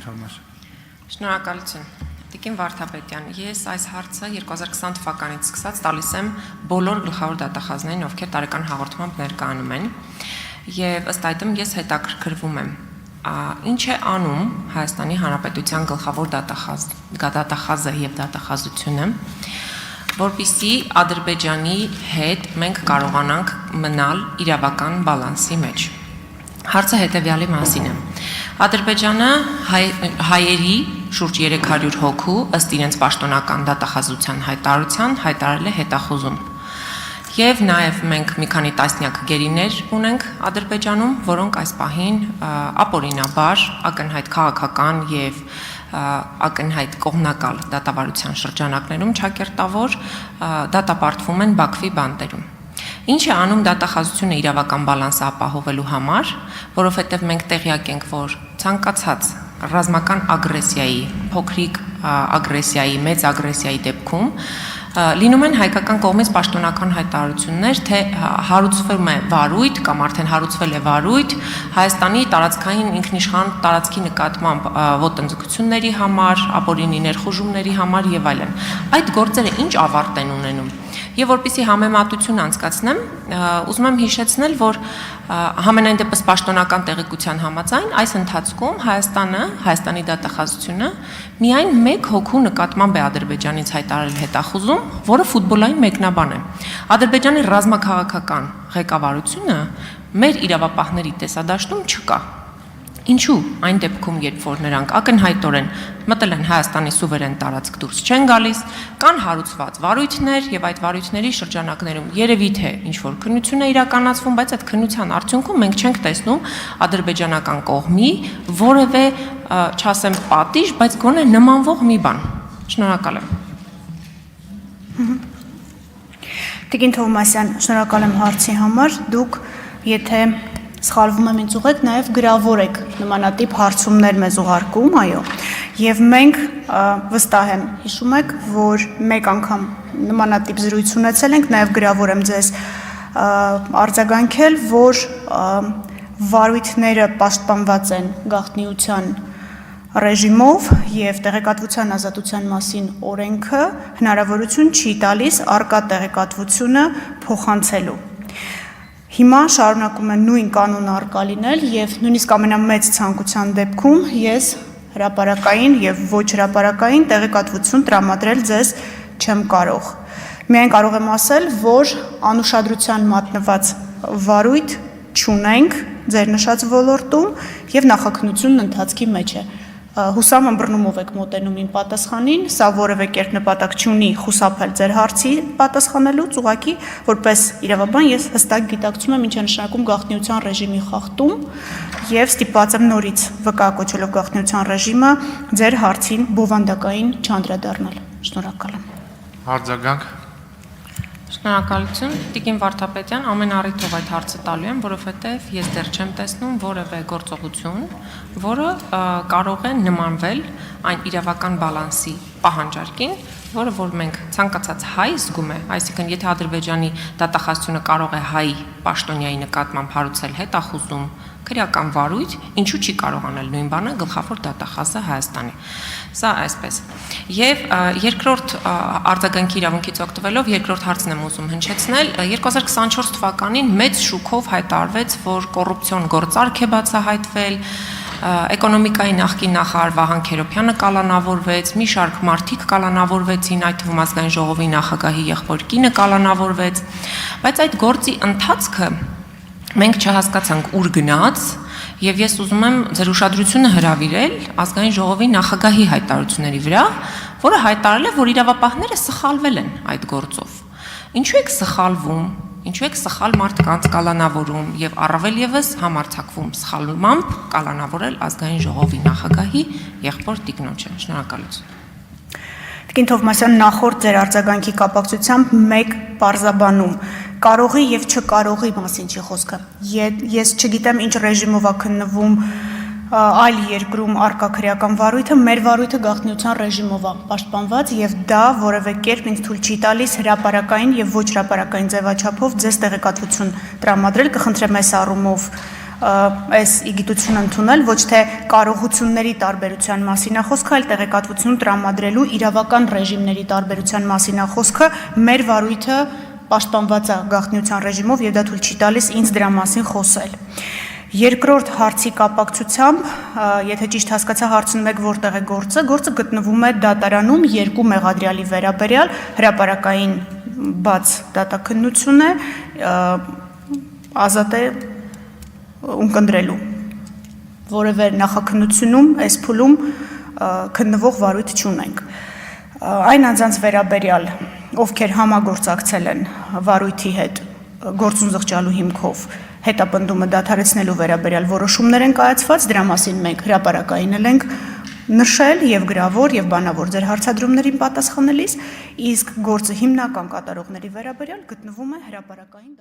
information. Շնորհակալություն։ Տիկին Վարդապետյան, ես այս հարցը 2020 թվականից սկսած տալիս եմ բոլոր գլխավոր դատախազներին, ովքեր տարեկան հաղորդմամբ ներկայանում են, եւ ըստ այդմ ես հետաքրքրվում եմ, ինչ է անում Հայաստանի Հանրապետության գլխավոր դատախազը եւ դատախազությունը, որպեսզի Ադրբեջանի հետ մենք կարողանանք մնալ իրավական բալանսի մեջ։ Հարցը հետևյալի մասին է։ Ադրբեջանը հայերի շուրջ 300 հոգու ըստ իրենց պաշտոնական դատախազության հայտարարության հայտարարել է հետախուզում։ Եվ նաև մենք մի քանի տասնյակ գերիներ ունենք Ադրբեջանում, որոնք այս պահին ապօրինաբար ակնհայտ քաղաքական եւ ակնհայտ կողմնակալ դատավարության շրջանակներում ճակերտավոր դատապարտվում են Բաքվի բանտերում։ Ինչ է անում դատախազությունը իրավական բալանսը ապահովելու համար, որովհետև մենք տեղյակ ենք, որ ցանկացած ռազմական ագրեսիայի, փոքրիկ ագրեսիայի, մեծ ագրեսիայի դեպքում լինում են հայկական կողմից պաշտոնական հայտարարություններ, թե հարուցվում է վարույթ կամ արդեն հարուցվել է վարույթ Հայաստանի տարածքային ինքնիշխան տարածքի նկատմամբ ոտնձգությունների համար, ապօրինի ներխուժումների համար եւ այլն։ Այդ գործերը ինչ ավարտ են ունենում։ Եվ որպեսզի համեմատություն անցկացնեմ, ուզում եմ հիշեցնել, որ համենայն դեպս պաշտոնական տեղեկության համաձայն այս ընթացքում Հայաստանի դատախազությունը միայն մեկ հոգու նկատմամբ է Ադրբեջանից հայտարարել հետախուզում, որը ֆուտբոլային մեկնաբան է։ Ադրբեջանի ռազմաքաղաքական ղեկավարությունը մեր իրավապահների տեսադաշտում չկա։ Ինչու այն դեպքում, երբ որ նրանք ակնհայտորեն մտել են Հայաստանի սուվերեն տարածք դուրս չեն գալիս, կան հարուցված վարույթներ եւ այդ վարույթների շրջանակներում երևի թե ինչ որ քննություն է իրականացվում, բայց այդ քննության արդյունքում մենք չենք տեսնում ադրբեջանական կողմի որևէ, չասեմ պատիժ, բայց գոնե նմանվող մի բան։ Շնորհակալ եմ։ Տիկին Թովմասյան, շնորհակալ եմ հարցի համար, դուք եթե սխալվում եմ ինձ ուղեք, նաև գրավոր եք նմանատիպ հարցումներ մեզ ուղարկում, այո, եւ մենք վստահ եմ հիշում եք, որ մեկ անգամ նմանատիպ զրույց ունեցել ենք, նաև գրավոր եմ ձեզ արձագանքել, որ վարույթները պաշտպանված են գաղտնիության ռեժիմով եւ տեղեկատվության ազատության մասին օրենքը հնարավորություն չի տալիս առկա տեղեկատվությունը փոխանցելու։ Հիմա շարունակում են նույն կանոնը առկա լինել եւ նույնիսկ ամենամեծ ցանկության դեպքում ես հրապարակային եւ ոչ հրապարակային տեղեկատվություն տրամադրել ձեզ չեմ կարող։ Միայն կարող եմ ասել, որ անուշադրության մատնված վարույթ չունենք ձեր նշած ոլորտում եւ նախաքննությունն ընթացքի մեջ է։ Հուսամ ըմբռնումով եք մոտենում իմ պատասխանին, սա որևէ կերպ նպատակ չունի խուսափել ձեր հարցի պատասխանելուց, ուղղակի որպես իրավաբան ես հստակ գիտակցում եմ ինչ է նշանակում գաղտնիության ռեժիմի խախտում եւ ստիպված եմ նորից վկա կոչելով գաղտնիության ռեժիմը ձեր հարցին բովանդակային չանդրադառնալ։ Շնորհակալ եմ։ Արձագանք։ Շնորհակալություն, Տիկին Վարդապետյան, ամեն առիթով այդ հարցը տալու եմ, որովհետև ես դեռ չեմ տեսնում որևէ գործողություն, որը կարող է նմանվել այն իրավական բալանսի պահանջարկին, որը որ մենք ցանկացած հայ զգում է, այսինքն եթե Ադրբեջանի դատախազությունը կարող է հայ պաշտոնյայի նկատմամբ հարուցել հետախուզում, քրեական վարույթ, ինչու չի կարող անել նույն բանը գլխավոր դատախազը Հայաստանի։ Սա այսպես։ Եվ երկրորդ արձագանքի իրավունքից օգտվելով երկրորդ հարցն եմ ուզում հնչեցնել, 2024 թվականին մեծ շուկով հայտարարվեց, որ կոռուպցիոն գործարք է բացահայտվել, էկոնոմիկայի նախկին նախարար Վահան Քերոբյանը կալանավորվեց, մի շարք մարդիկ կալանավորվեցին, այդ թվում ազգային ժողովի նախագահի եղբոր կինը կալանավորվեց, բայց այդ գործի ընթացքը մենք չհասկացանք ուր գնաց եւ ես ուզում եմ ձեր ուշադրությունը հրավիրել ազգային ժողովի նախագահի հայտարարությունների վրա, որը հայտարարել է, որ իրավապահները սխալվել են այդ գործով։ Ինչու եք սխալվում, ինչու եք սխալ մարդկանց կալանավորում եւ առավել եւս համարձակվում սխալմամբ կալանավորել ազգային ժողովի նախագահի եղբոր տիկնոջը։ Շնորհակալություն։ Տիկին Թովմասյան, նախորդ ձեր արձագանքի կապակցությամբ մեկ պարզաբանում կարողի եւ չկարողի մասին չի խոսքը։ Ես չգիտեմ ինչ ռեժիմով է քննվում այլ երկրում արկա քրեական վարույթը, մեր վարույթը գաղտնիության ռեժիմով է պաշտպանված եւ դա որևէ կերպ ինձ թույլ չի տալիս հրապարակային եւ ոչ հրապարակային ձևաչափով ձեզ տեղեկատվություն տրամադրել, կխնդրեմ այս առումով այս իգիտությունը ընդունել, ոչ թե կարողությունների տարբերության մասին է խոսքը, այլ տեղեկատվություն տրամադրելու իրավական ռեժիմների տարբերության մասին է խոսքը, մեր վարույթը պաշտպանված է գաղտնիության ռեժիմով եւ դա թույլ չի տալիս ինձ դրա մասին խոսել։ Երկրորդ հարցի կապակցությամբ, եթե ճիշտ հասկացա, հարցնում եք որտեղ է գործը գտնվում է դատարանում երկու մեղադրյալի վերաբերյալ, հրապարակային բաց դատաքննություն է, ազատ է ունկնդրելու, որևէ նախաքննությունում, այս փուլում քննվող վարույթ չունենք։ Այն անձանց վերաբերյալ, ովքեր համագործակցել են վարույթի հետ գործուն զղջալու հիմքով հետապնդումը դադարեցնելու վերաբերյալ որոշումներ են կայացված, դրա մասին մենք հրապարակային ենք նշել եւ գրավոր եւ բանավոր ձեր հարցադրումներին պատասխանելիս, իսկ գործը հիմնական կատարողների վերաբերյալ գտնվում է հրապարակային